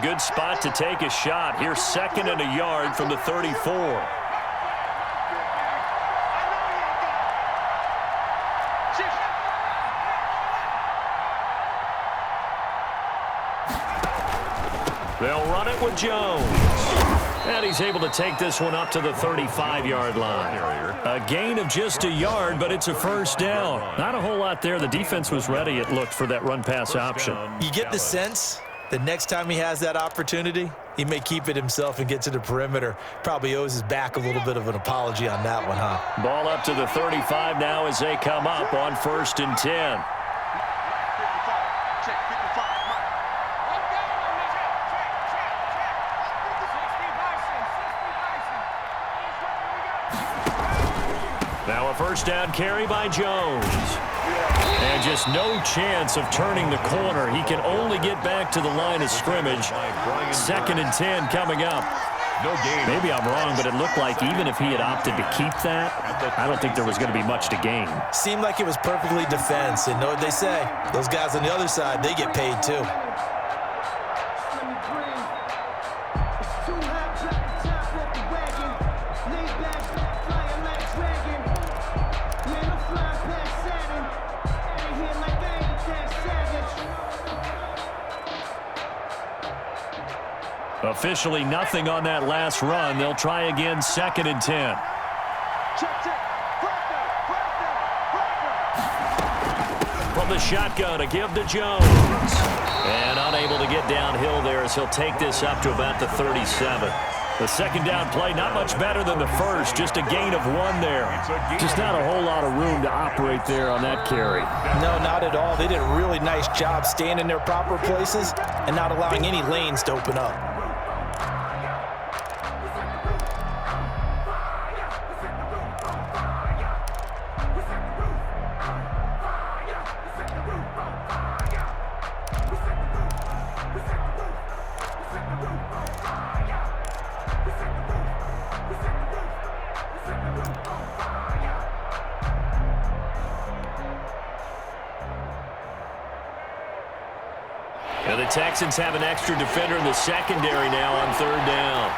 good spot to take a shot. Here's 2nd and a yard from the 34. They'll run it with Jones. And he's able to take this one up to the 35-yard line. A gain of just a yard, but it's a first down. Not a whole lot there. The defense was ready, it looked, for that run-pass option. You get the sense that next time he has that opportunity, he may keep it himself and get to the perimeter. Probably owes his back a little bit of an apology on that one, huh? Ball up to the 35 now as they come up on 1st and 10. Now a first down carry by Jones. And just no chance of turning the corner. He can only get back to the line of scrimmage. 2nd and 10 coming up. Maybe I'm wrong, but it looked like even if he had opted to keep that, I don't think there was going to be much to gain. Seemed like it was perfectly defense. And know what they say? Those guys on the other side, they get paid too. Officially nothing on that last run. They'll try again 2nd and 10. From the shotgun, a give to Jones. And unable to get downhill there as he'll take this up to about the 37. The second down play, not much better than the first. Just a gain of 1 there. Just not a whole lot of room to operate there on that carry. No, not at all. They did a really nice job staying in their proper places and not allowing any lanes to open up. And the Texans have an extra defender in the secondary now on 3rd down.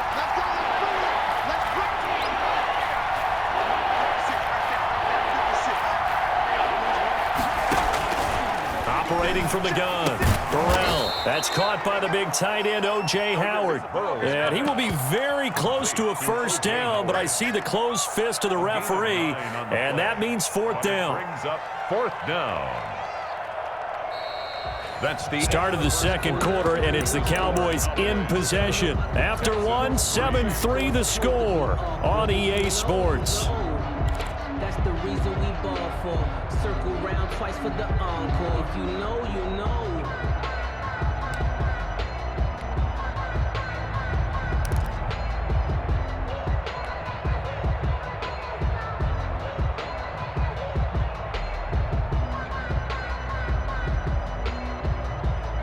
Operating from the gun. Burrell. That's caught by the big tight end, O.J. Howard. And he will be very close to a first down, but I see the closed fist of the referee, and that means 4th down. Brings up 4th down. That's the start of the second quarter, and it's the Cowboys in possession. After 1, 7-3 the score on EA Sports. That's the reason we ball for. Circle round twice for the encore. If you know, you know.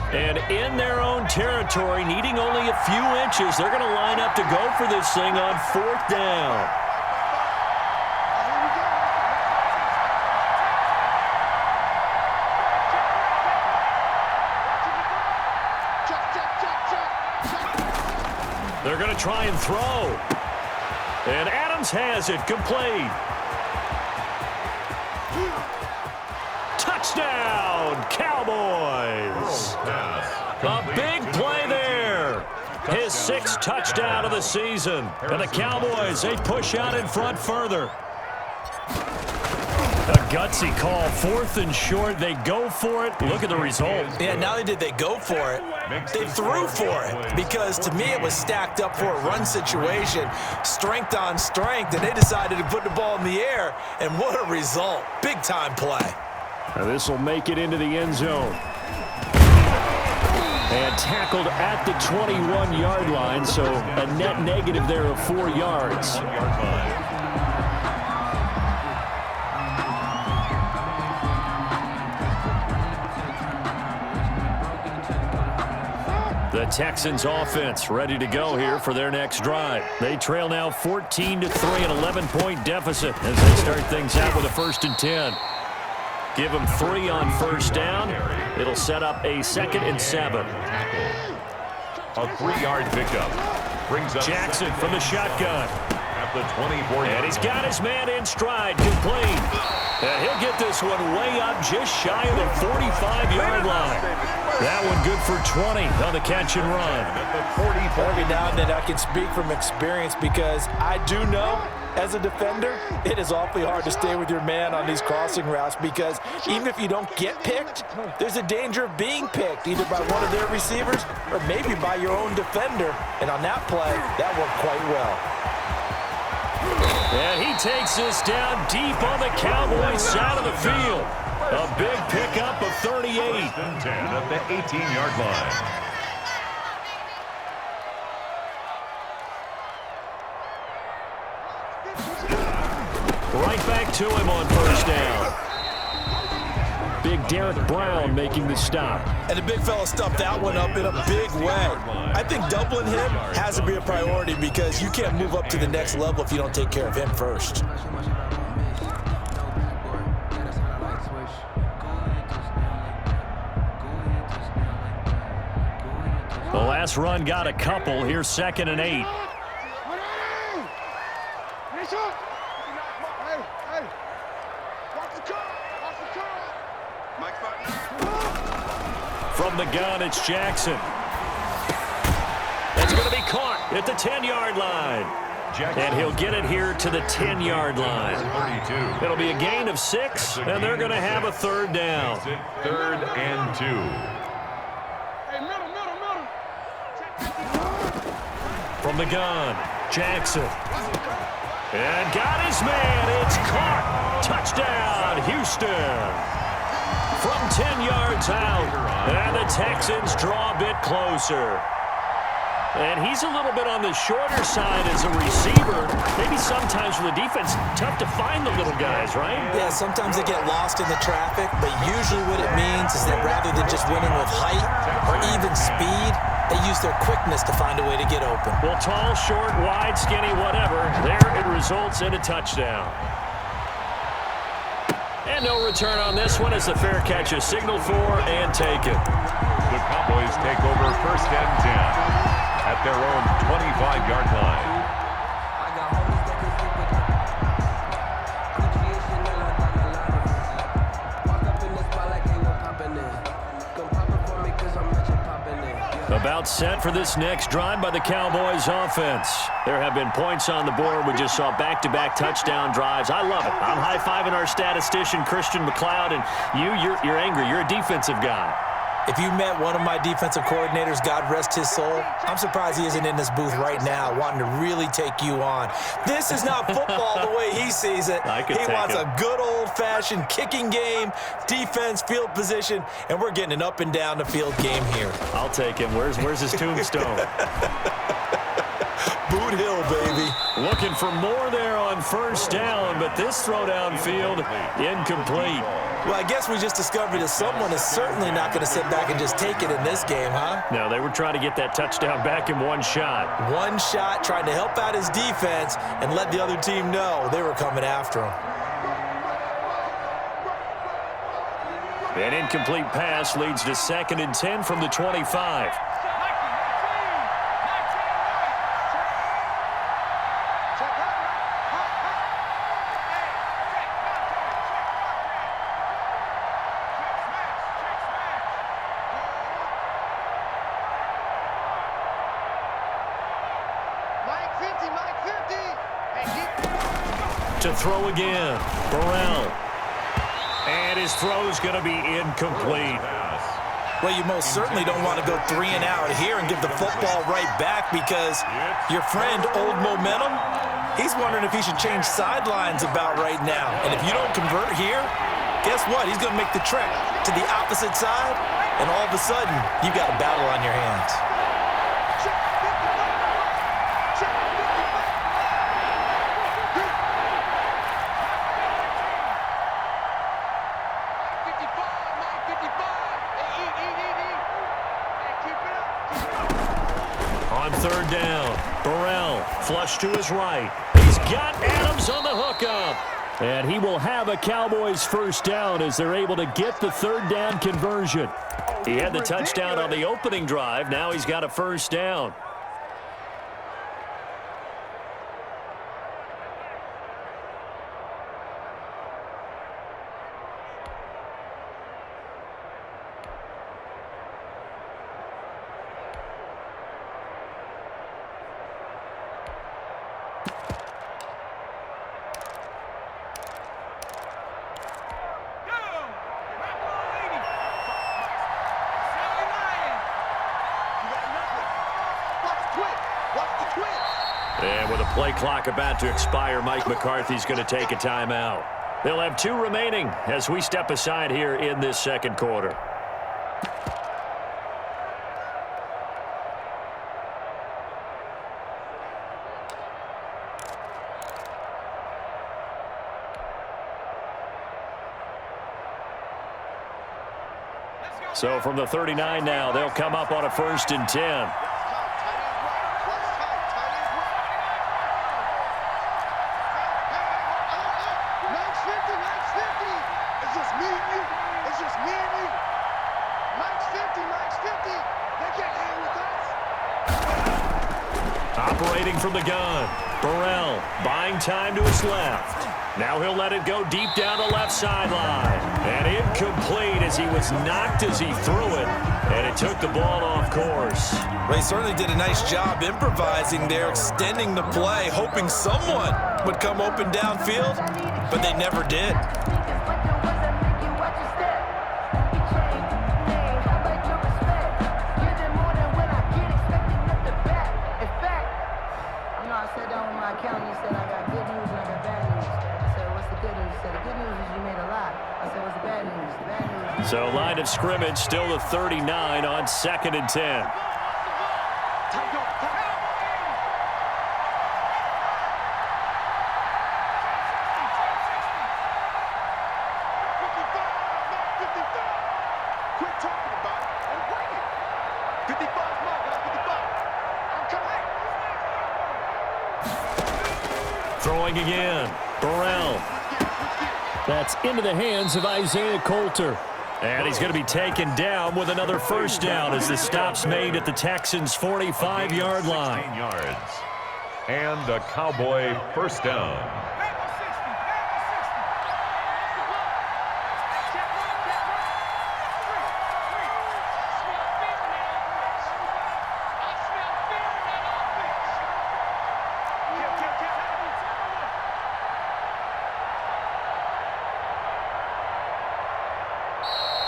And in their own territory, needing only a few inches, they're going to line up to go for this thing on 4th down. They're going to try and throw. And Adams has it complete. Touchdown, Cowboys. A big play there. His 6th touchdown of the season. And the Cowboys, they push out in front further. A gutsy call, 4th and short. They go for it. Look at the result. Yeah, not only did they go for it, they threw for it. Because to me, it was stacked up for a run situation. Strength on strength, and they decided to put the ball in the air. And what a result. Big-time play. Now this will make it into the end zone. And tackled at the 21-yard line, so a net negative there of 4 yards. The Texans offense ready to go here for their next drive. They trail now 14-3, an 11-point deficit as they start things out with a 1st and 10. Give them 3 on 1st down. It'll set up a 2nd and 7. A 3-yard pickup. Brings up Jackson from the shotgun. At the 24-yard And he's got his man in stride, complete. And he'll get this one way up just shy of the 45-yard line. That one good for 20 on the catch and run. Every now and then I can speak from experience because I do know as a defender, it is awfully hard to stay with your man on these crossing routes because even if you don't get picked, there's a danger of being picked either by one of their receivers or maybe by your own defender. And on that play, that worked quite well. And he takes this down deep on the Cowboys side of the field. A big pickup of 38. 10 at the 18-yard line. Right back to him on first down. Big Derek Brown making the stop. And the big fella stuffed that one up in a big way. I think doubling him has to be a priority because you can't move up to the next level if you don't take care of him first. The last run got a couple. Here's 2nd and 8. From the gun, it's Jackson. That's going to be caught at the 10-yard line. And he'll get it here to the 10-yard line. It'll be a gain of 6, and they're going to have a 3rd down. 3rd and 2. From the gun, Jackson. And got his man. It's caught. Touchdown, Houston. From 10 yards out, and the Texans draw a bit closer. And he's a little bit on the shorter side as a receiver. Maybe sometimes for the defense, tough to find the little guys, right? Yeah, sometimes they get lost in the traffic, but usually what it means is that rather than just winning with height or even speed, they use their quickness to find a way to get open. Well, tall, short, wide, skinny, whatever, there it results in a touchdown. And no return on this one as the fair catch is signaled for and taken. The Cowboys take over 1st and 10 at their own 25-yard line. About set for this next drive by the Cowboys offense. There have been points on the board. We just saw back-to-back touchdown drives. I love it. I'm high-fiving our statistician, Christian McLeod, and you're angry. You're a defensive guy. If you met one of my defensive coordinators, God rest his soul, I'm surprised he isn't in this booth right now wanting to really take you on. This is not football the way he sees it. He wants a good old-fashioned kicking game, defense, field position, and we're getting an up and down the field game here. I'll take him. Where's his tombstone? Boot Hill, baby. Looking for more there on first down, but this throw downfield incomplete. Well, I guess we just discovered that someone is certainly not going to sit back and just take it in this game, huh? No, they were trying to get that touchdown back in one shot. One shot, trying to help out his defense and let the other team know they were coming after him. An incomplete pass leads to 2nd and 10 from the 25. To throw again, Burrell. And his throw's going to be incomplete. Well, you most certainly don't want to go 3 and out here and give the football right back because your friend, Old Momentum, he's wondering if he should change sidelines about right now. And if you don't convert here, guess what? He's going to make the trek to the opposite side, and all of a sudden, you got a battle on your hands. On 3rd down, Burrell flush to his right. He's got Adams on the hookup. And he will have a Cowboys first down as they're able to get the 3rd down conversion. He had the touchdown on the opening drive. Now he's got a first down. And with a play clock about to expire, Mike McCarthy's going to take a timeout. They'll have 2 remaining as we step aside here in this second quarter. So from the 39 now, they'll come up on a 1st and 10. Operating from the gun, Burrell buying time to his left. Now he'll let it go deep down the left sideline. And incomplete as he was knocked as he threw it. And it took the ball off course. They certainly did a nice job improvising there, extending the play, hoping someone would come open downfield, but they never did. So line of scrimmage still the 39 on 2nd and 10. Throwing again, Burrell. That's into the hands of Isaiah Coulter. And he's going to be taken down with another first down as the stop's made at the Texans' 45-yard line. 16 yards. And a Cowboy first down.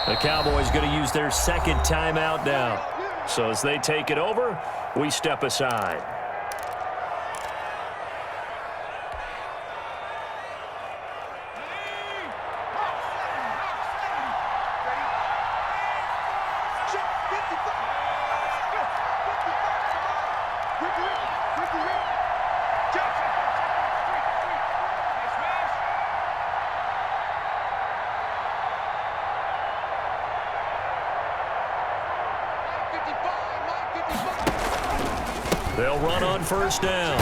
The Cowboys going to use their 2nd timeout now. So as they take it over, we step aside. They'll run on first down.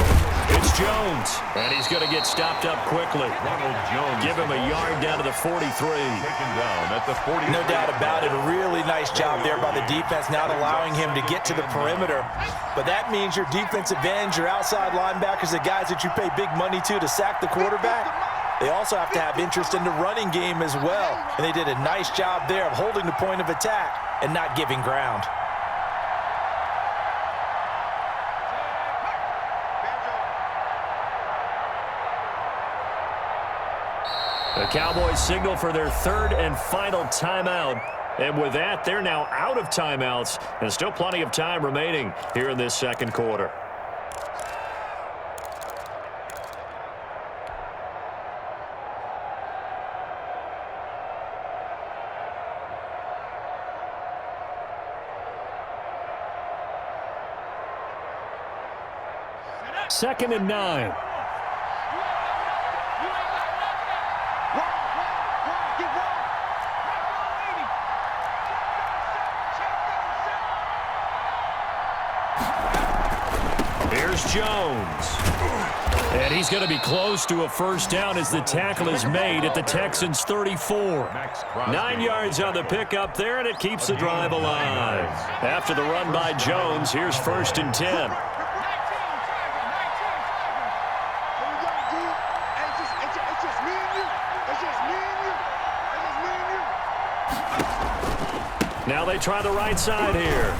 It's Jones, and he's going to get stopped up quickly. Ronald Jones. Give him a yard down to the 43. Taken down at the 40. No doubt about it. A really nice job there by the defense, not allowing him to get to the perimeter. But that means your defensive ends, your outside linebackers, the guys that you pay big money to sack the quarterback, they also have to have interest in the running game as well. And they did a nice job there of holding the point of attack and not giving ground. The Cowboys signal for their 3rd and final timeout. And with that, they're now out of timeouts. And still plenty of time remaining here in this second quarter. Second and 9. Here's Jones. And he's going to be close to a first down as the tackle is made at the Texans' 34. 9 yards on the pickup there, and it keeps the drive alive. After the run by Jones, here's 1st and 10. Now they try the right side here.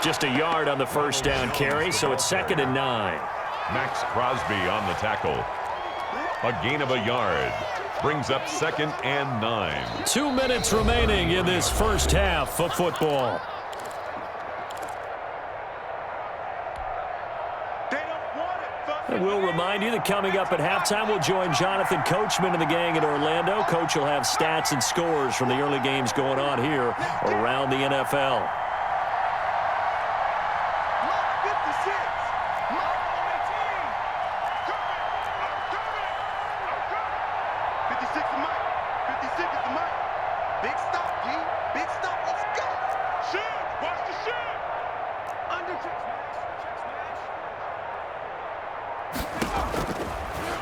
Just a yard on the first down carry, so it's 2nd and 9. Max Crosby on the tackle. A gain of a yard. Brings up 2nd and 9. 2 minutes remaining in this first half of football. And we'll remind you that coming up at halftime, we'll join Jonathan Coachman and the gang in Orlando. Coach will have stats and scores from the early games going on here around the NFL.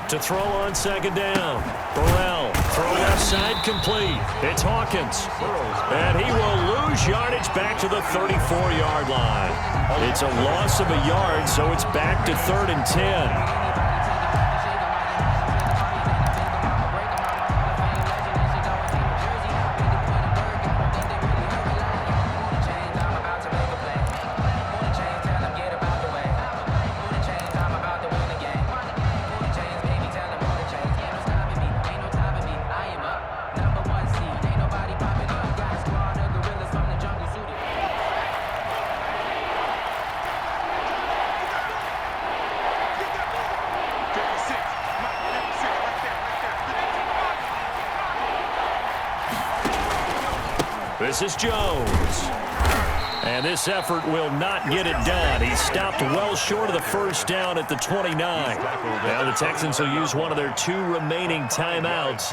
To throw on 2nd down. Burrell, throw left side complete. It's Hawkins. And he will lose yardage back to the 34-yard line. It's a loss of a yard, so it's back to 3rd and 10. This is Jones. And this effort will not get it done. He stopped well short of the first down at the 29. Now the Texans will use one of their 2 remaining timeouts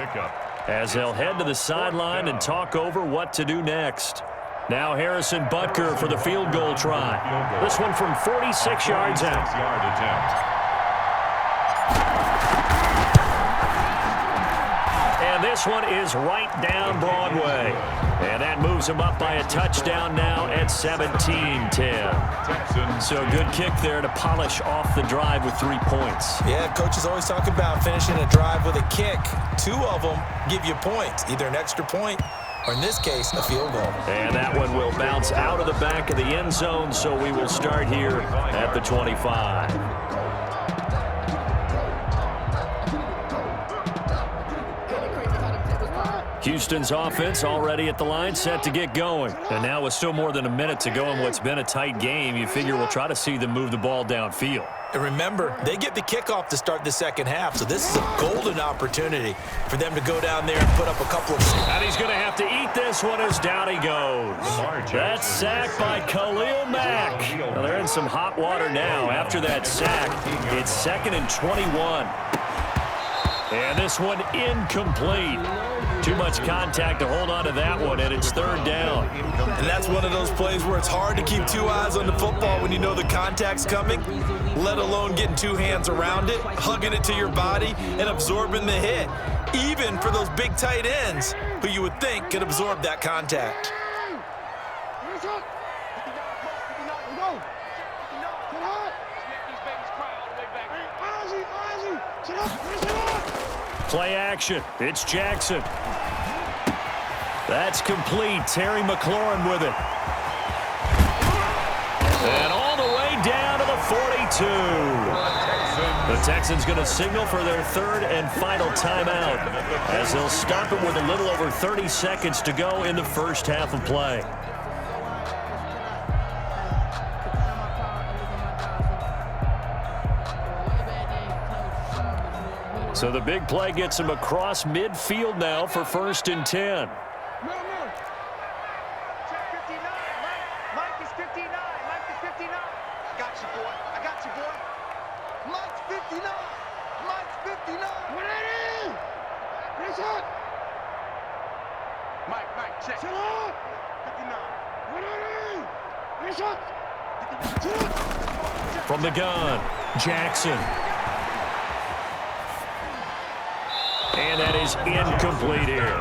as they'll head to the sideline and talk over what to do next. Now Harrison Butker for the field goal try. This one from 46 yards out. And this one is right down Broadway. And that moves him up by a touchdown now at 17-10. So a good kick there to polish off the drive with 3 points. Yeah, coach is always talking about finishing a drive with a kick. 2 of them give you points, either an extra point or, in this case, a field goal. And that one will bounce out of the back of the end zone, so we will start here at the 25. Houston's offense already at the line, set to get going. And now with still more than a minute to go in what's been a tight game, you figure we'll try to see them move the ball downfield. And remember, they get the kickoff to start the second half, so this is a golden opportunity for them to go down there and put up a couple of... And he's going to have to eat this one as down he goes. That sack by Khalil Mack. Well, they're in some hot water now. After that sack, it's 2nd and 21. And this one incomplete. Too much contact to hold on to that one, and it's 3rd down. And that's one of those plays where it's hard to keep 2 eyes on the football when you know the contact's coming, let alone getting 2 hands around it, hugging it to your body, and absorbing the hit, even for those big tight ends who you would think could absorb that contact. Play action. It's Jackson. That's complete. Terry McLaurin with it. And all the way down to the 42. The Texans going to signal for their 3rd and final timeout as they'll stop it with a little over 30 seconds to go in the first half of play. So the big play gets him across midfield now for 1st and 10. From the gun, Jackson. And that is incomplete here.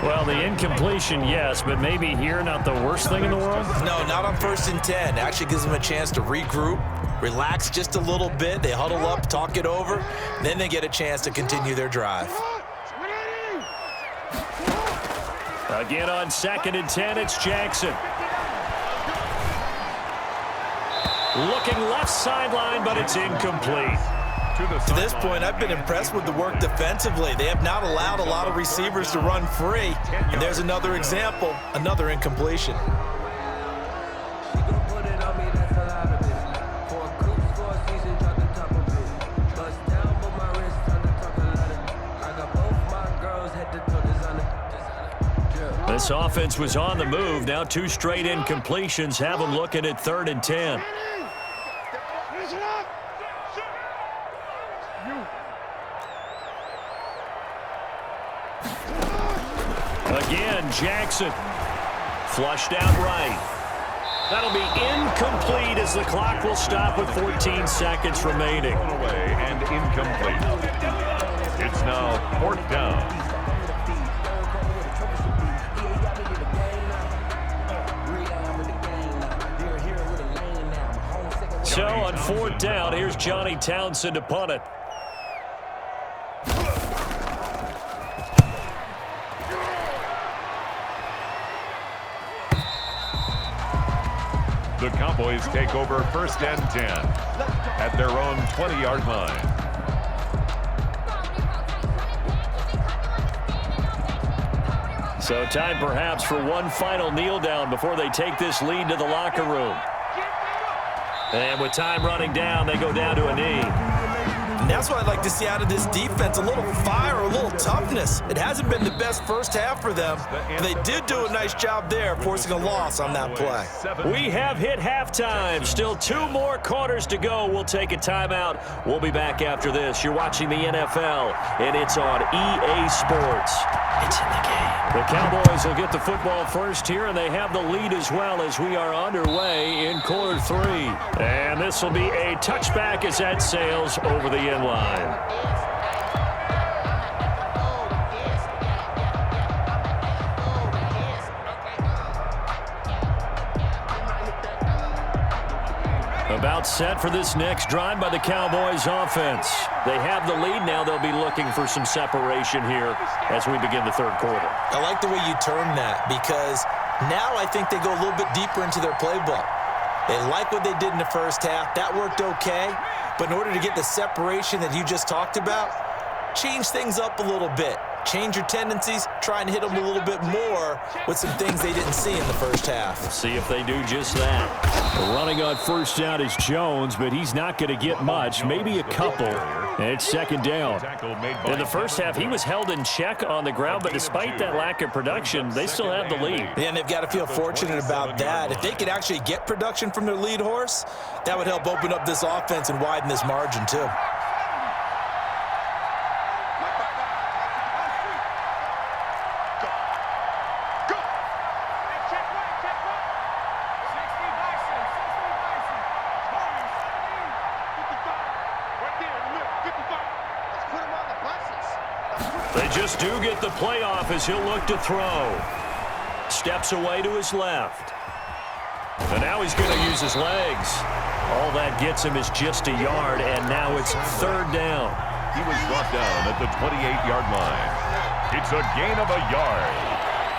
Well, the incompletion, yes, but maybe here not the worst thing in the world? No, not on 1st and 10. Actually gives them a chance to regroup, relax just a little bit. They huddle up, talk it over, then they get a chance to continue their drive. Again on 2nd and 10, it's Jackson. Looking left sideline, but it's incomplete. To this point, I've been impressed with the work defensively. They have not allowed a lot of receivers to run free. And there's another example, another incompletion. This offense was on the move. Now 2 straight incompletions have them looking at 3rd and 10. Again, Jackson. Flushed out right. That'll be incomplete as the clock will stop with 14 seconds remaining. Away and incomplete. It's now 4th down. So on 4th down, here's Johnny Townsend to punt it. The Cowboys take over 1st and 10 at their own 20-yard line. So time perhaps for one final kneel down before they take this lead to the locker room. And with time running down, they go down to a knee. And that's what I'd like to see out of this defense, a little fire, a little toughness. It hasn't been the best first half for them, but they did do a nice job there, forcing a loss on that play. We have hit halftime. Still 2 more quarters to go. We'll take a timeout. We'll be back after this. You're watching the NFL, and it's on EA Sports. It's in the game. The Cowboys will get the football first here, and they have the lead as well as we are underway in quarter 3. And this will be a touchback as that sails over the end line. About set for this next drive by the Cowboys offense. They have the lead now. They'll be looking for some separation here as we begin the 3rd quarter. I like the way you term that because now I think they go a little bit deeper into their playbook. They like what they did in the first half. That worked okay. But in order to get the separation that you just talked about, change things up a little bit. Change your tendencies, try and hit them a little bit more with some things they didn't see in the first half. See if they do just that. Running on 1st down is Jones, but he's not going to get much, maybe a couple. And it's 2nd down. In the first half, he was held in check on the ground, but despite that lack of production, they still have the lead. And they've got to feel fortunate about that. If they could actually get production from their lead horse, that would help open up this offense and widen this margin too. They just do get the playoff as he'll look to throw. Steps away to his left. And now he's going to use his legs. All that gets him is just a yard, and now it's 3rd down. He was brought down at the 28-yard line. It's a gain of a yard,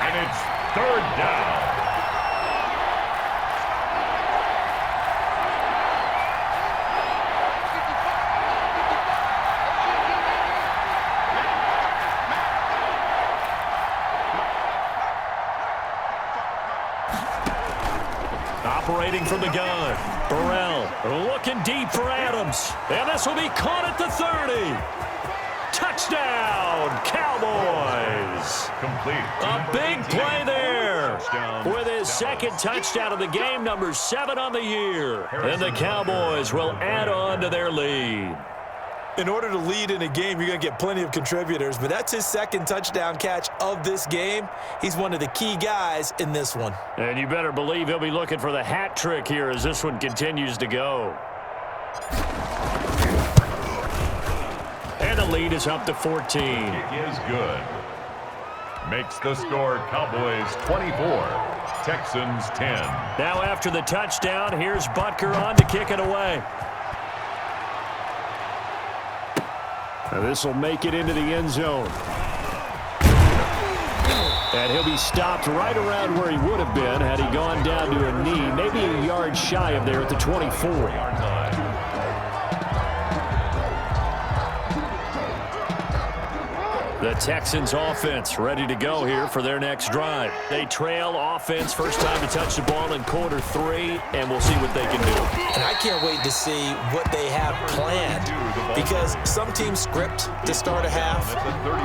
and it's 3rd down. Operating from the gun. Burrell looking deep for Adams. And this will be caught at the 30. Touchdown, Cowboys. Complete. A big play there. With his 2nd touchdown of the game, number 7 on the year. And the Cowboys will add on to their lead. In order to lead in a game, you're going to get plenty of contributors, but that's his 2nd touchdown catch of this game. He's one of the key guys in this one. And you better believe he'll be looking for the hat trick here as this one continues to go. And the lead is up to 14. Kick is good. Makes the score Cowboys 24, Texans 10. Now after the touchdown, here's Butker on to kick it away. This will make it into the end zone. And he'll be stopped right around where he would have been had he gone down to a knee, maybe a yard shy of there at the 24. The Texans offense ready to go here for their next drive. They trail offense, first time to touch the ball in quarter 3, and we'll see what they can do. And I can't wait to see what they have planned, because some teams script to start a half.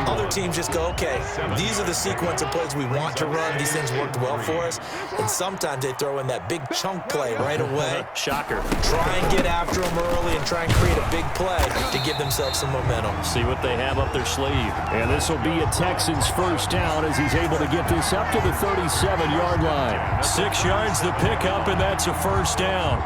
Other teams just go, okay, these are the sequence of plays we want to run. These things worked well for us. And sometimes they throw in that big chunk play right away. Shocker. Try and get after them early and try and create a big play to give themselves some momentum. See what they have up their sleeve. And this will be a Texans first down as he's able to get this up to the 37-yard line. 6 yards the pickup, and that's a first down.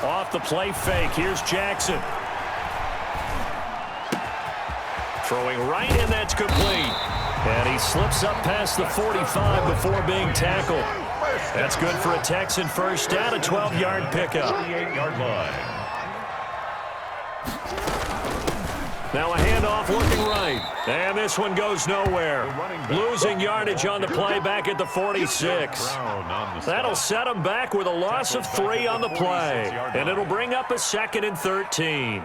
Off the play fake, here's Jackson. Throwing right, and that's complete. And he slips up past the 45 before being tackled. That's good for a Texan first down, a 12-yard pickup. 38-yard line. Now a handoff looking right. And this one goes nowhere. Losing yardage on the play back at the 46. That'll set him back with a loss of 3 on the play. And it'll bring up a 2nd and 13.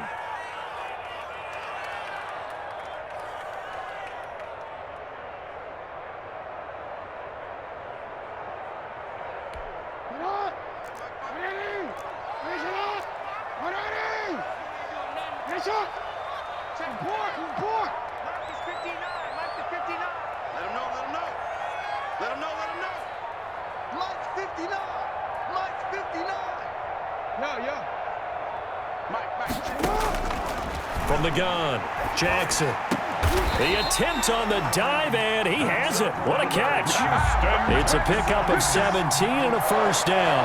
From the gun, Jackson. The attempt on the dive, and he has it. What a catch. It's a pickup of 17 and a first down.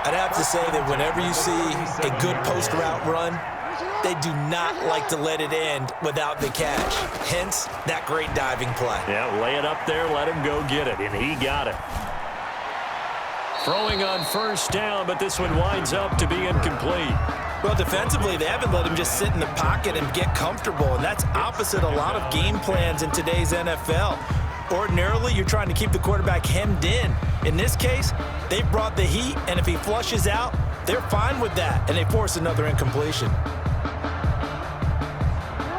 I'd have to say that whenever you see a good post route run, they do not like to let it end without the catch. Hence, that great diving play. Yeah, lay it up there, let him go get it, and he got it. Throwing on first down, but this one winds up to be incomplete. Well, defensively, they haven't let him just sit in the pocket and get comfortable, and that's opposite a lot of game plans in today's NFL. Ordinarily, you're trying to keep the quarterback hemmed in. In this case, they brought the heat, and if he flushes out, they're fine with that, and they force another incompletion.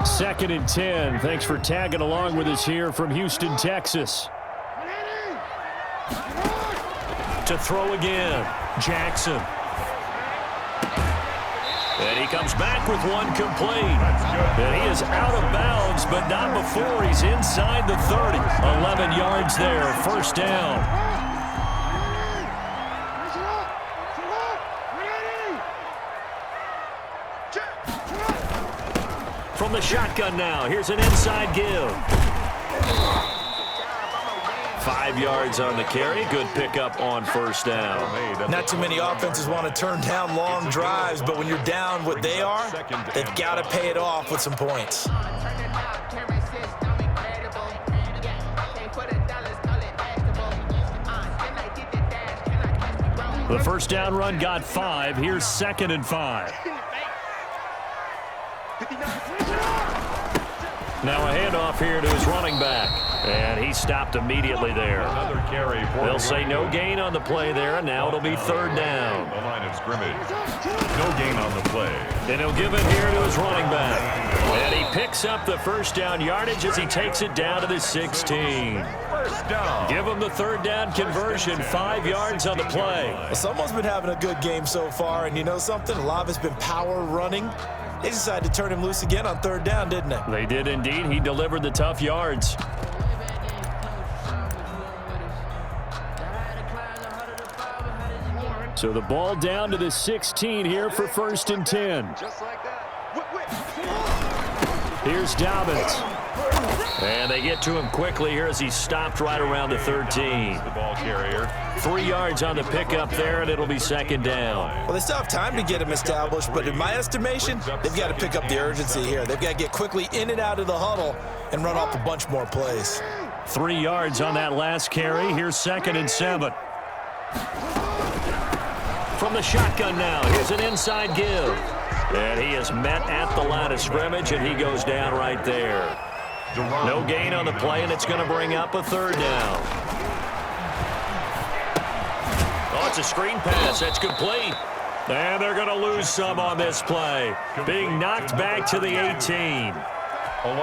2nd and 10. Thanks for tagging along with us here from Houston, Texas. To throw again, Jackson. And he comes back with one complete. And he is out of bounds, but not before he's inside the 30. 11 yards there, first down. From the shotgun now, here's an inside give. 5 yards on the carry. Good pickup on first down. Not too many offenses want to turn down long drives, but when you're down what they are, they've got to pay it off with some points. The first down run got 5. Here's 2nd and 5. Now a handoff here to his running back. And he stopped immediately there. Another carry. They'll say no gain on the play there, and now it'll be 3rd down. The line of scrimmage. No gain on the play. And he'll give it here to his running back. And he picks up the first down yardage as he takes it down to the 16. First down. Give him the 3rd down conversion, 5 yards on the play. Well, someone's been having a good game so far, and you know something? A lot of it's been power running. They decided to turn him loose again on 3rd down, didn't they? They did indeed. He delivered the tough yards. So the ball down to the 16 here for 1st and 10. Just like that. Here's Dobbins. And they get to him quickly here as he's stopped right around the 13. The ball carrier. 3 yards on the pickup there, and it'll be second down. Well, they still have time to get him established, but in my estimation, they've got to pick up the urgency here. They've got to get quickly in and out of the huddle and run off a bunch more plays. 3 yards on that last carry. Here's 2nd and 7. From the shotgun now, here's an inside give. And he is met at the line of scrimmage, and he goes down right there. No gain on the play, and it's going to bring up a 3rd down. Oh, it's a screen pass. That's complete. And they're going to lose some on this play. Being knocked back to the 18.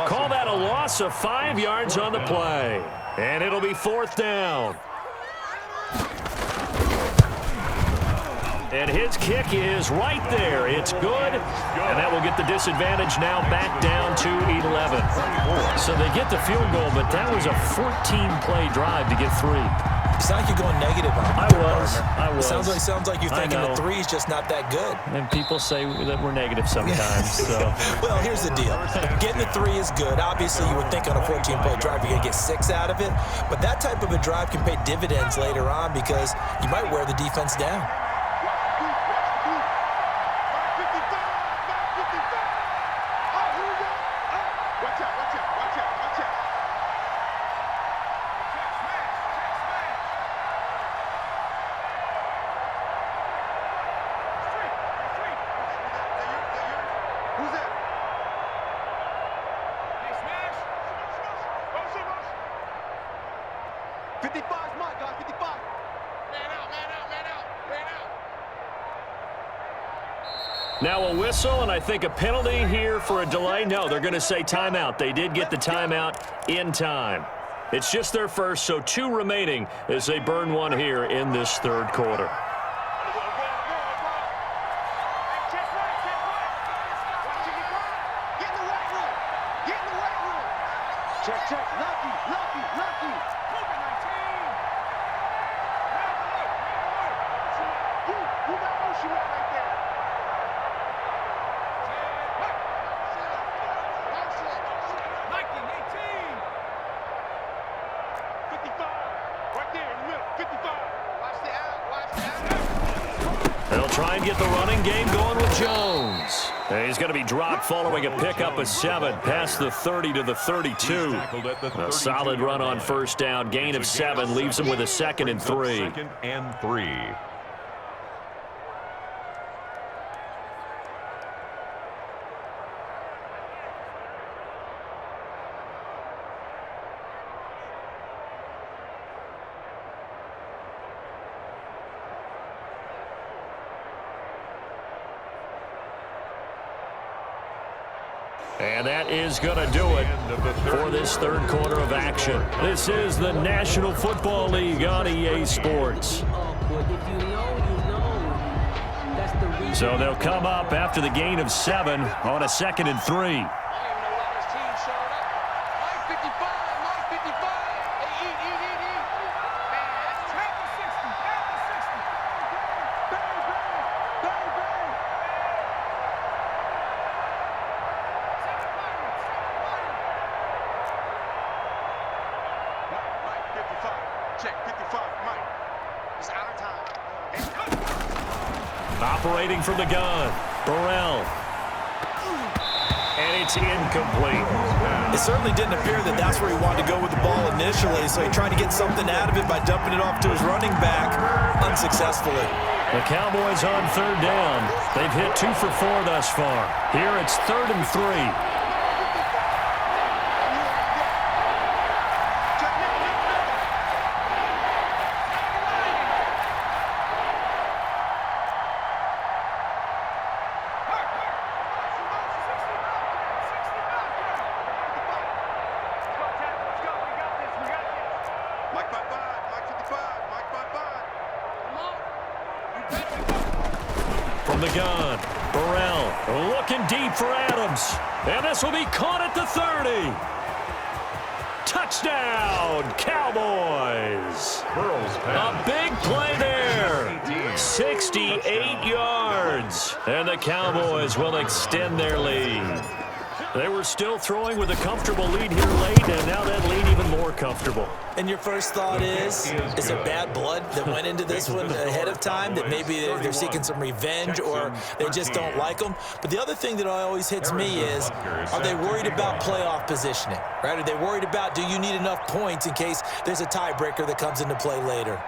Call that a loss of 5 yards on the play. And it'll be 4th down. And his kick is right there. It's good. And that will get the disadvantage now back down to 11. So they get the field goal, but that was a 14-play drive to get 3. It's not like you're going negative on it. I was. Sounds like you're thinking the 3 is just not that good. And people say that we're negative sometimes. So. Well, here's the deal. Getting the 3 is good. Obviously, you would think on a 14-play drive you're going to get 6 out of it. But that type of a drive can pay dividends later on because you might wear the defense down. Now a whistle, and I think a penalty here for a delay. No, they're going to say timeout. They did get the timeout in time. It's just their first, so 2 remaining as they burn 1 here in this 3rd quarter. They'll try and get the running game going with Jones. And he's going to be dropped following a pickup of 7 past the 30 to the 32. A solid run on 1st down. Gain of 7 leaves him with a 2nd and 3. 2nd and 3. And that is going to do it for this 3rd quarter of action. This is the National Football League on EA Sports. So they'll come up after the gain of 7 on a 2nd and 3. Operating from the gun, Burrell. And it's incomplete. It certainly didn't appear that that's where he wanted to go with the ball initially, so he tried to get something out of it by dumping it off to his running back unsuccessfully. The Cowboys on 3rd down. They've hit 2 for 4 thus far. Here it's 3rd and 3. From the gun, Burrell looking deep for Adams. And this will be caught at the 30. Touchdown, Cowboys. A big play there. 68 yards. And the Cowboys will extend their lead. They were still throwing with a comfortable lead here late, and now that lead even more comfortable. And your first thought is there bad blood that went into this one ahead of time, that maybe they're seeking some revenge or they just don't like them? But the other thing that always hits me is, are they worried about playoff positioning? Right? Are they worried about, do you need enough points in case there's a tiebreaker that comes into play later?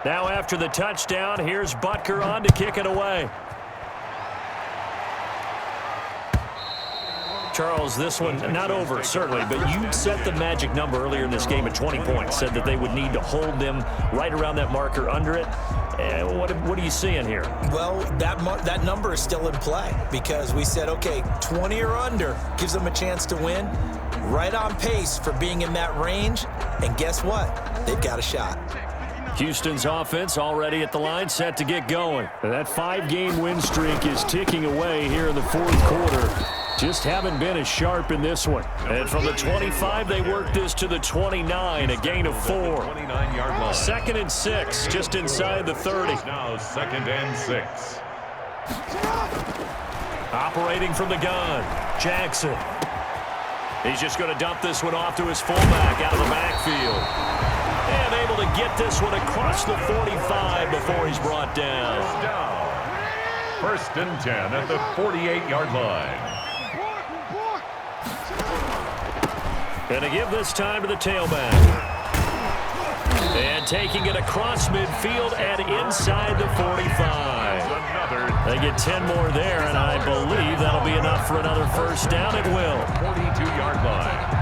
Now after the touchdown, here's Butker on to kick it away. Charles, this one not over, certainly, but you set the magic number earlier in this game at 20 points, said that they would need to hold them right around that marker under it. What are you seeing here? Well, that number is still in play because we said, okay, 20 or under gives them a chance to win. Right on pace for being in that range, and guess what? They've got a shot. Houston's offense already at the line, set to get going. That 5-game win streak is ticking away here in the fourth quarter. Just haven't been as sharp in this one. And from the 25, they work this to the 29, a gain of 4. 29-yard line. 2nd and 6, just inside the 30. Now 2nd and 6. Operating from the gun, Jackson. He's just going to dump this one off to his fullback out of the backfield. And able to get this one across the 45 before he's brought down. First and 10 at the 48-yard line. Going to give this time to the tailback. And taking it across midfield and inside the 45. They get 10 more there, and I believe that'll be enough for another first down. It will. 42-yard line.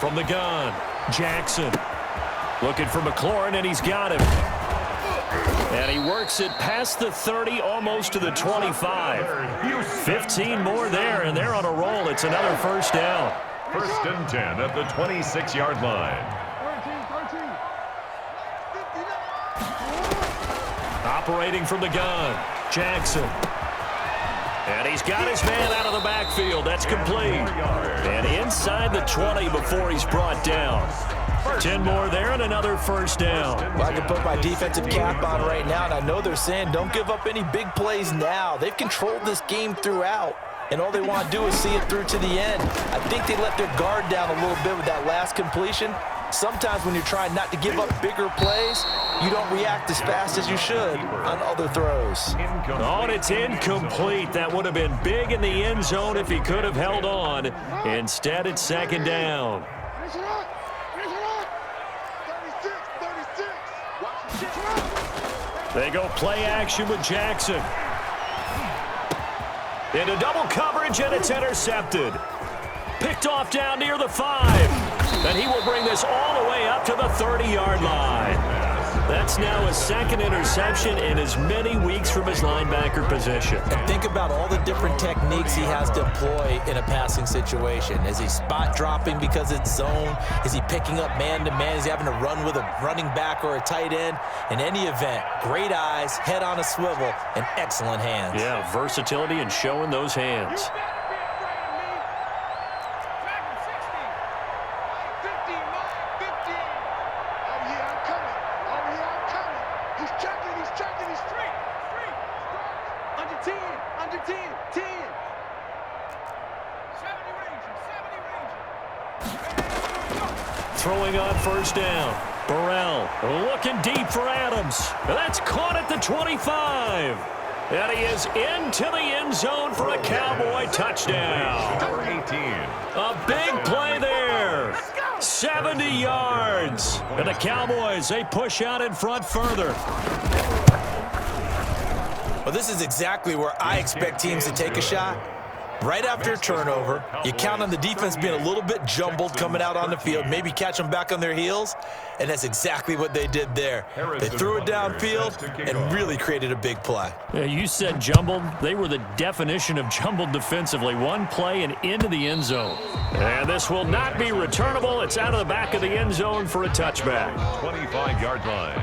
From the gun, Jackson. Looking for McLaurin, and he's got him. And he works it past the 30, almost to the 25. 15 more there, and they're on a roll. It's another first down. First and 10 at the 26-yard line. Operating from the gun, Jackson. And he's got his man out of the backfield. That's complete. And inside the 20 before he's brought down. 10 more there and another first down. Well, I can put my defensive cap on right now, and I know they're saying don't give up any big plays now. They've controlled this game throughout, and all they want to do is see it through to the end. I think they let their guard down a little bit with that last completion. Sometimes when you're trying not to give up bigger plays, you don't react as fast as you should on other throws. Oh, and it's incomplete. That would have been big in the end zone if he could have held on. Instead, it's second down. They go play action with Jackson. Into double coverage, and it's intercepted. Picked off down near the 5. And he will bring this all the way up to the 30-yard line. That's now his second interception in as many weeks from his linebacker position. And think about all the different techniques he has to employ in a passing situation. Is he spot dropping because it's zone? Is he picking up man-to-man? Is he having to run with a running back or a tight end? In any event, great eyes, head on a swivel, and excellent hands. Yeah, versatility and showing those hands. Throwing on first down. Burrell looking deep for Adams. That's caught at the 25. And he is into the end zone for a Cowboy touchdown. Number 18. A big play there. 70 yards. And the Cowboys, they push out in front further. Well, this is exactly where I expect teams to take a shot. Right after a turnover, you count on the defense being a little bit jumbled coming out on the field, maybe catch them back on their heels, and that's exactly what they did there. They threw it downfield and really created a big play. Yeah, you said jumbled. They were the definition of jumbled defensively. One play and into the end zone. And this will not be returnable. It's out of the back of the end zone for a touchback. 25-yard line.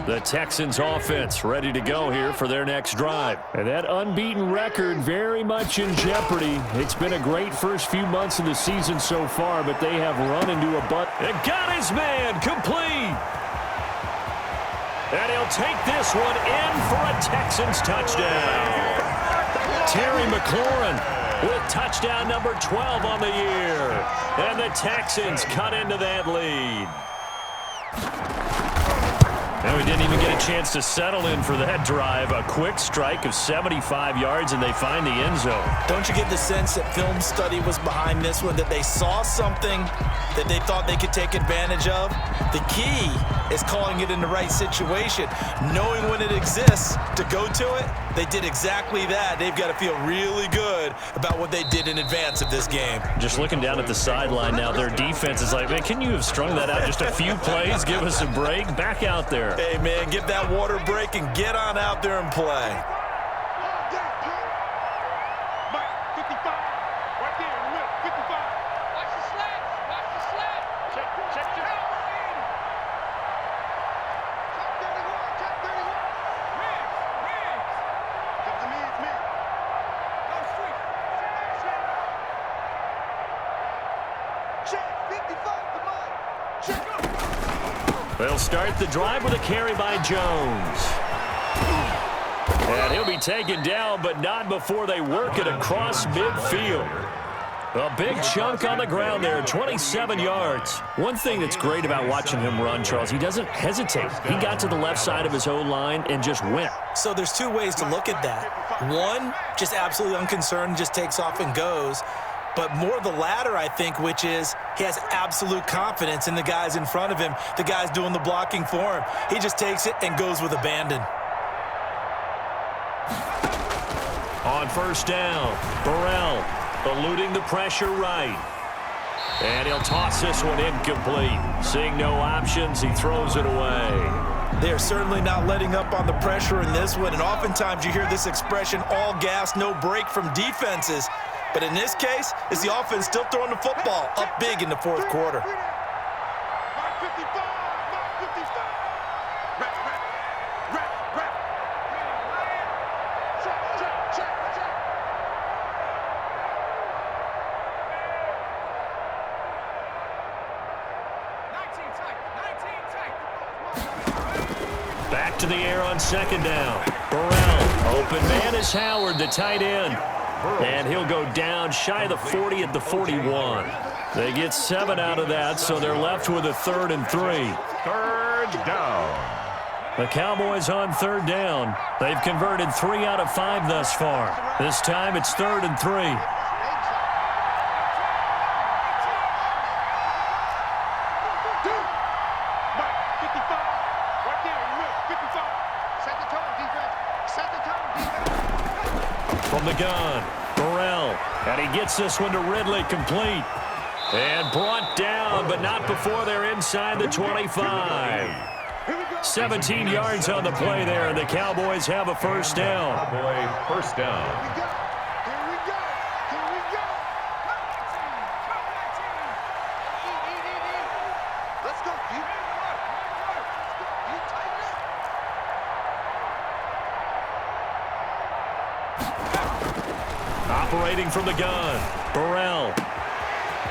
The Texans offense ready to go here for their next drive. And that unbeaten record very much in jeopardy. It's been a great first few months of the season so far, but they have run into a butt. And got his man complete. And he'll take this one in for a Texans touchdown. Terry McLaurin with touchdown number 12 on the year. And the Texans cut into that lead. And we didn't even get a chance to settle in for that drive. A quick strike of 75 yards, and they find the end zone. Don't you get the sense that film study was behind this one, that they saw something that they thought they could take advantage of? The key is calling it in the right situation, knowing when it exists to go to it. They did exactly that. They've got to feel really good about what they did in advance of this game. Just looking down at the sideline now, their defense is like, man, can you have strung that out just a few plays? Give us a break. Back out there. Hey, man, give that water break and get on out there and play. They'll start the drive with a carry by Jones. And he'll be taken down, but not before they work it across midfield. A big chunk on the ground there, 27 yards. One thing that's great about watching him run, Charles, he doesn't hesitate. He got to the left side of his own line and just went. So there's two ways to look at that. One, just absolutely unconcerned, just takes off and goes. But more the latter, I think, which is he has absolute confidence in the guys in front of him, the guys doing the blocking for him. He just takes it and goes with abandon. On first down, Burrell eluding the pressure right. And he'll toss this one incomplete. Seeing no options, he throws it away. They are certainly not letting up on the pressure in this one, and oftentimes you hear this expression, all gas, no break from defenses. But in this case, it's the offense still throwing the football up big in the fourth quarter. Back to the air on second down. Burrell, open man is Howard, the tight end. And he'll go down shy of the 40 at the 41. They get 7 out of that, so they're left with a 3rd and 3. Third down. The Cowboys on third down. They've converted 3 out of 5 thus far. This time it's 3rd and 3. From the gun, Burrell, and he gets this one to Ridley complete. And brought down, but not before they're inside the 25. 17 yards on the play there, and the Cowboys have a first down. Cowboy first down. Operating from the gun, Burrell.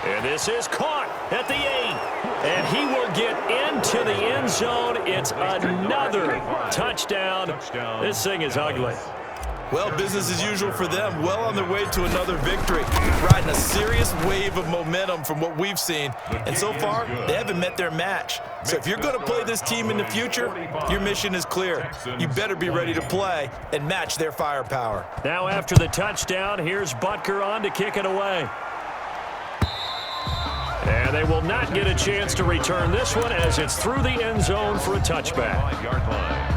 And this is caught at the 8. And he will get into the end zone. It's another touchdown. This thing is ugly. Well, business as usual for them. Well on their way to another victory. Riding a serious wave of momentum from what we've seen. And so far, they haven't met their match. So if you're going to play this team in the future, your mission is clear. You better be ready to play and match their firepower. Now after the touchdown, here's Butker on to kick it away. And they will not get a chance to return this one as it's through the end zone for a touchback. 5-yard line.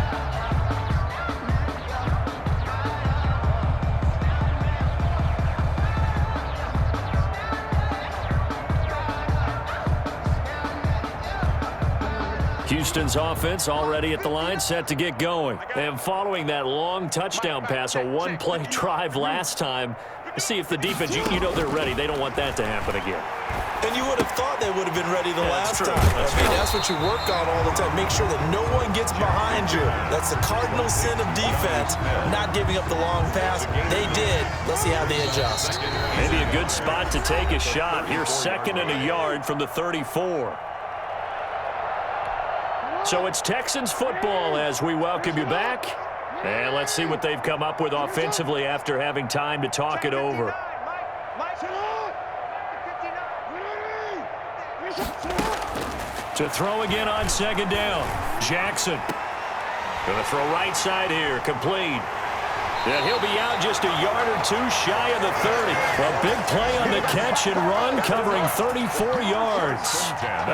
Houston's offense already at the line, set to get going. And following that long touchdown pass, a one-play drive last time, see if the defense, you know they're ready. They don't want that to happen again. And you would have thought they would have been ready the last time. I mean, that's what you work on all the time. Make sure that no one gets behind you. That's the cardinal sin of defense, not giving up the long pass. They did. Let's see how they adjust. Maybe a good spot to take a shot. Here's 2nd and a yard from the 34. So it's Texans football as we welcome you back. And let's see what they've come up with offensively after having time to talk it over. To throw again on 2nd down. Jackson. Going to throw right side here. Complete. And he'll be out just a yard or two shy of the 30. A big play on the catch and run covering 34 yards.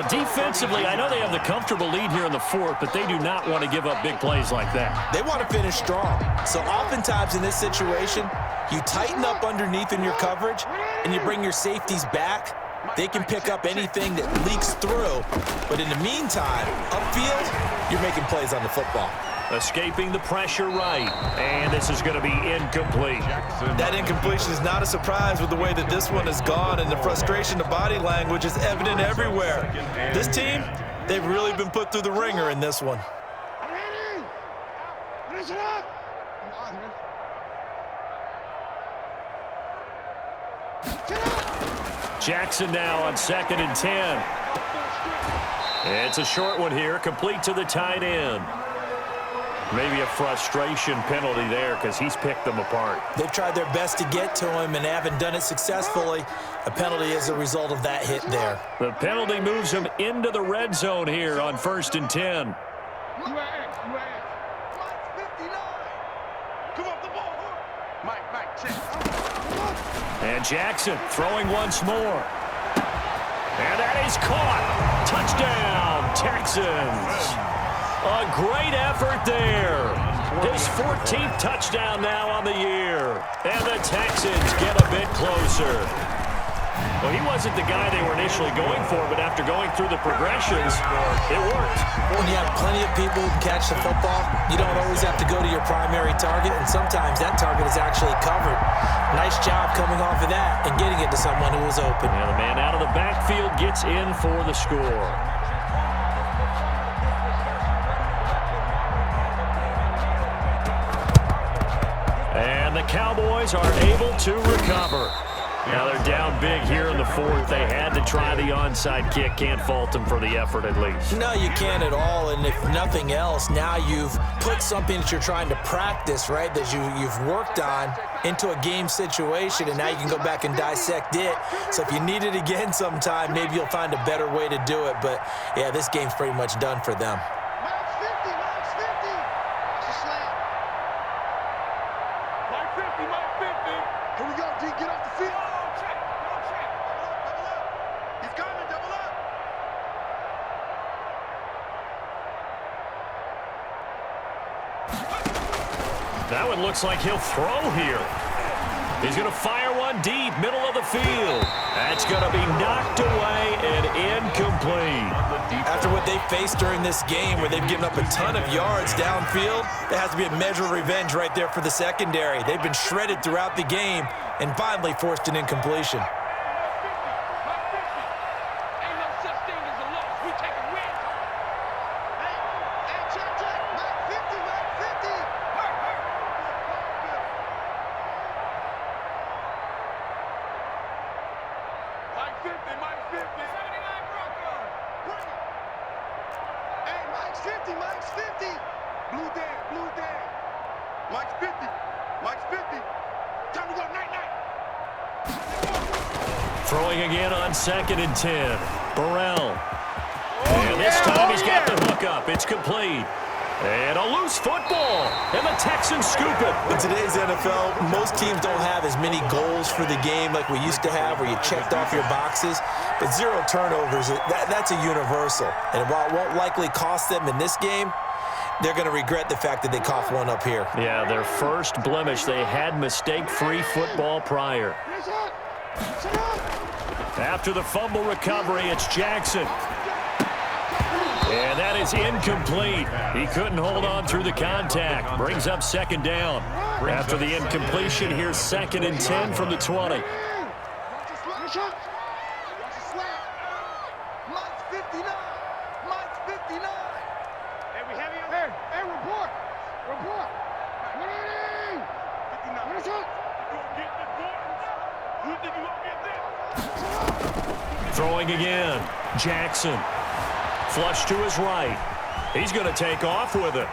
Defensively, I know they have the comfortable lead here in the 4th, but they do not want to give up big plays like that. They want to finish strong. So oftentimes in this situation, you tighten up underneath in your coverage and you bring your safeties back. They can pick up anything that leaks through. But in the meantime, upfield, you're making plays on the football. Escaping the pressure right. And this is going to be incomplete. That incompletion is not a surprise with the way that this one has gone, and the frustration of body language is evident everywhere. This team, they've really been put through the ringer in this one. Jackson now on 2nd and 10. It's a short one here, complete to the tight end. Maybe a frustration penalty there because he's picked them apart. They've tried their best to get to him and haven't done it successfully. A penalty is a result of that hit there. The penalty moves him into the red zone here on 1st and 10. And Jackson throwing once more. And that is caught. Touchdown, Texans. A great effort there. His 14th touchdown now on the year. And the Texans get a bit closer. Well, he wasn't the guy they were initially going for, but after going through the progressions, it worked. When you have plenty of people who catch the football, you don't always have to go to your primary target, and sometimes that target is actually covered. Nice job coming off of that and getting it to someone who was open. And the man out of the backfield gets in for the score. And the Cowboys are able to recover. Now they're down big here in the 4th. They had to try the onside kick. Can't fault them for the effort at least. No, you can't at all. And if nothing else, now you've put something that you're trying to practice, right, that you've worked on into a game situation, and now you can go back and dissect it. So if you need it again sometime, maybe you'll find a better way to do it. But, yeah, this game's pretty much done for them. That one looks like he'll throw here. He's going to fire one deep, middle of the field. That's going to be knocked away and incomplete. After what they faced during this game where they've given up a ton of yards downfield, there has to be a measure of revenge right there for the secondary. They've been shredded throughout the game and finally forced an incompletion. Mike's 50. Mike's 50. Time to go. Night. Throwing again on 2nd and 10. Burrell. And this time he's got the hook up. It's complete. And a loose football. And the Texans scoop it. In today's NFL, most teams don't have as many goals for the game like we used to have where you checked off your boxes. But 0 turnovers, that's a universal. And while it won't likely cost them in this game, they're going to regret the fact that they coughed one up here. Yeah, their first blemish. They had mistake-free football prior. After the fumble recovery, it's Jackson. And that is incomplete. He couldn't hold on through the contact. Brings up 2nd down. After the incompletion, here's 2nd and 10 from the 20. Throwing again. Jackson. Flush to his right. He's going to take off with it.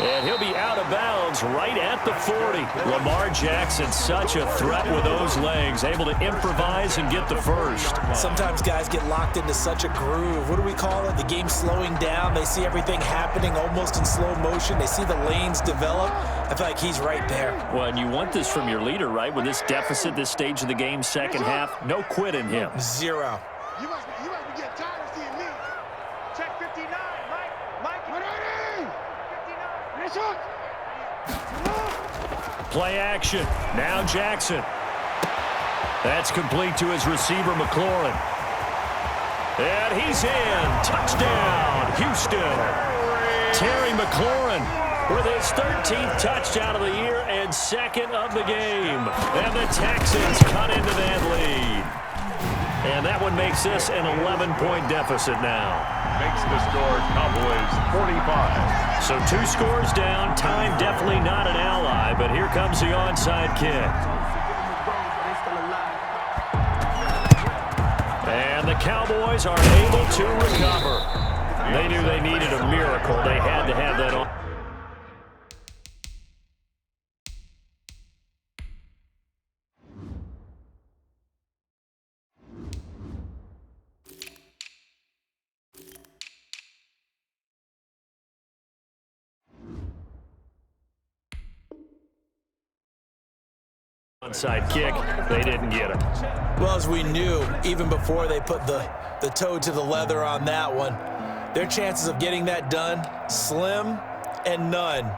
And he'll be out of bounds right at the 40. Lamar Jackson, such a threat with those legs, able to improvise and get the first. Sometimes guys get locked into such a groove. What do we call it? The game slowing down. They see everything happening almost in slow motion. They see the lanes develop. I feel like he's right there. Well, and you want this from your leader, right? With this deficit, this stage of the game, second half, no quit in him. 0. You must be getting tired of seeing me. Check 59, Mike. 59. Play action. Now Jackson. That's complete to his receiver, McLaurin. And he's in. Touchdown, Houston. Terry McLaurin with his 13th touchdown of the year and 2nd of the game. And the Texans cut into that lead. And that one makes this an 11-point deficit now. Makes the score Cowboys 45. So 2 scores down. Time definitely not an ally, but here comes the onside kick. And the Cowboys are able to recover. They knew they needed a miracle. They had to have that on. Onside kick, they didn't get it. Well, as we knew, even before they put the toe to the leather on that one, their chances of getting that done, slim and none.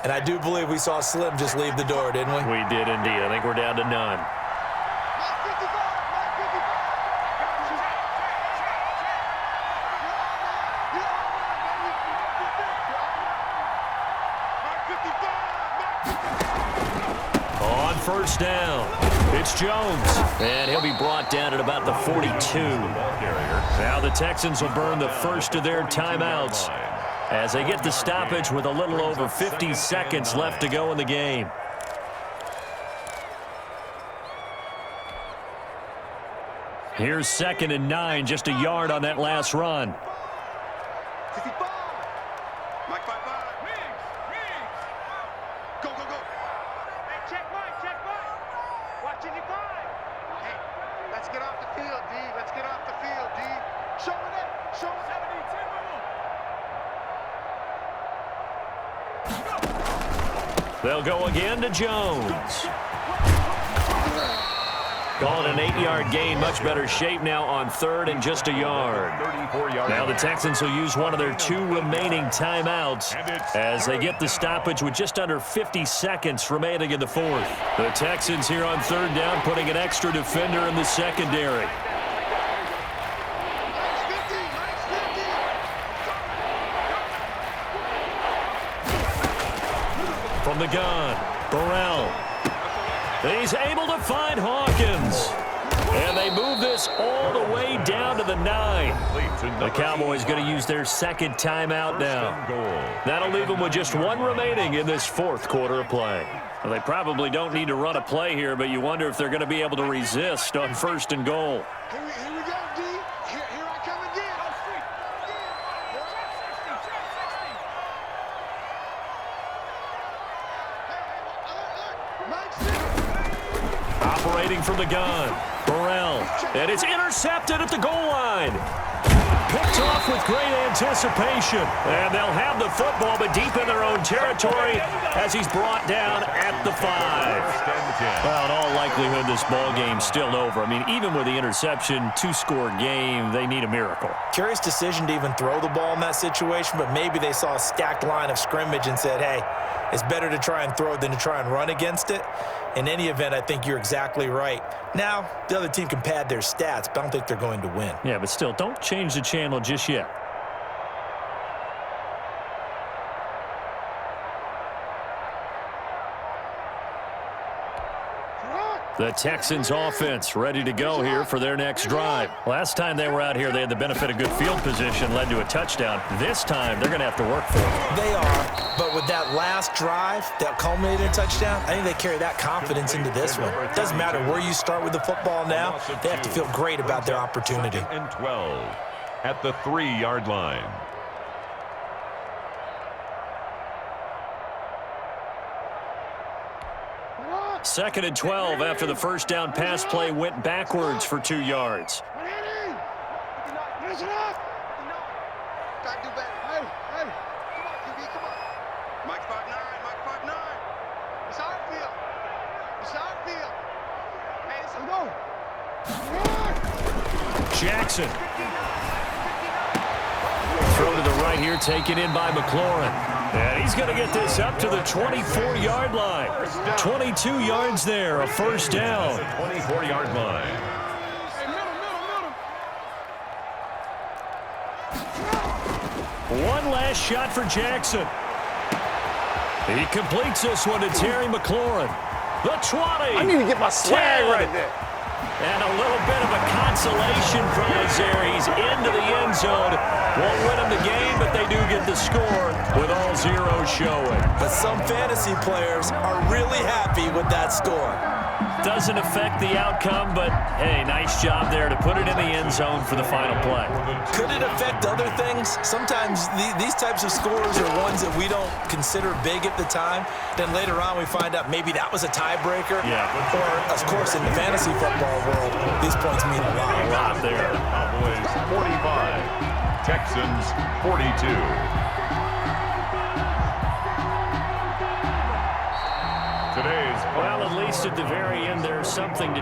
And I do believe we saw Slim just leave the door, didn't we? We did indeed. I think we're down to none. On first down, it's Jones. And he'll be brought down at about the 42. Now the Texans will burn the first of their timeouts as they get the stoppage with a little over 50 seconds left to go in the game. Here's 2nd and 9, just a yard on that last run. 55. Mike 5-5. Go. Hey, check Mike. Watching you 5. Hey, let's get off the field, D. Let's get off the field, D. Show it up. 70-10. They'll go again to Jones. Call it an 8-yard gain. Much better shape now on 3rd and just a yard. Now the Texans will use one of their 2 remaining timeouts as they get the stoppage with just under 50 seconds remaining in the 4th. The Texans here on 3rd down putting an extra defender in the secondary. From the gun, Burrell. He's able to find Hawkins. And they move this all the way down to the 9. The Cowboys going to use their 2nd timeout now. That'll leave them with just 1 remaining in this 4th quarter of play. Well, they probably don't need to run a play here, but you wonder if they're going to be able to resist on 1st and goal. Here we go, D. Here I come again. operating from the gun. Burrell, and it's intercepted at the goal line. Picked off with great anticipation. And they'll have the football, but deep in their own territory as he's brought down at the 5. Well, in all likelihood, this ball game's still over. I mean, even with the interception, 2-score game, they need a miracle. Curious decision to even throw the ball in that situation, but maybe they saw a stacked line of scrimmage and said, hey, it's better to try and throw than to try and run against it. In any event, I think you're exactly right. Now, the other team can pad their stats, but I don't think they're going to win. Yeah, but still, don't change the channel just yet. The Texans offense ready to go here for their next drive. Last time they were out here, they had the benefit of good field position, led to a touchdown. This time, they're going to have to work for it. They are, but with that last drive that culminated in a touchdown, I think they carry that confidence into this one. It doesn't matter where you start with the football now. They have to feel great about their opportunity. And 12 at the 3-yard line. Second and 12 after the first down pass play went backwards for 2 yards. Jackson. Throw to the right here, taken in by McLaurin. And he's going to get this up to the 24-yard line. 22 yards there, a first down. 24-yard line. One last shot for Jackson. He completes this one to Terry McLaurin. The 20. I need to get my swag 10. right there. And a little bit of a consolation prize there. He's into the end zone. Won't win him the game, but they do get the score with all zeros showing. But some fantasy players are really happy with that score. Doesn't affect the outcome, but, hey, nice job there to put it in the end zone for the final play. Could it affect other things? Sometimes these types of scores are ones that we don't consider big at the time. Then later on we find out maybe that was a tiebreaker. Yeah. Or, of course, in the fantasy football world, these points mean a lot. A lot there. Cowboys 45, Texans 42. Well, at least at the very end, there's something to